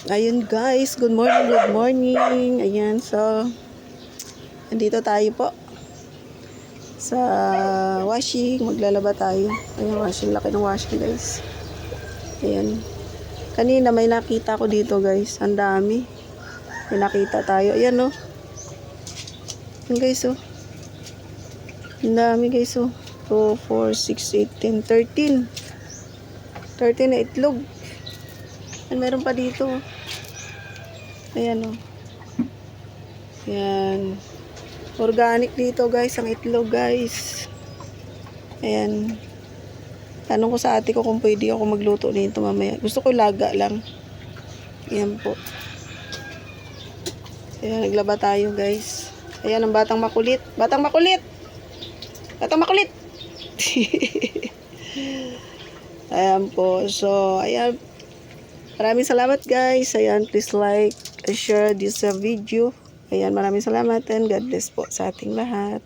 Ayun guys, good morning, good morning. Ayan, so, andito tayo po sa washing. Maglalaba tayo. Ayan, washing. Laki ng washing guys. Ayan. Kanina may nakita ko dito guys. Ang dami. May nakita tayo. Ayan oh. Ayan guys oh. Ang dami guys oh. 2, 4, 6, 8, 10, 13. 13 na itlog. Ayan, meron pa dito oh. Ayan oh. Ayan. Organic dito guys, ang itlog guys. Ayan. Tanong ko sa ate ko kung pwede ako magluto nito mamaya. Gusto ko laga lang. Ayan po. Ayan, naglaba tayo guys. Ayan ang batang makulit. Batang makulit! Batang makulit! Ayan po. So, ayan. Maraming salamat guys. Ayan, please like and share this video. Ayan, maraming salamat and God bless po sa ating lahat.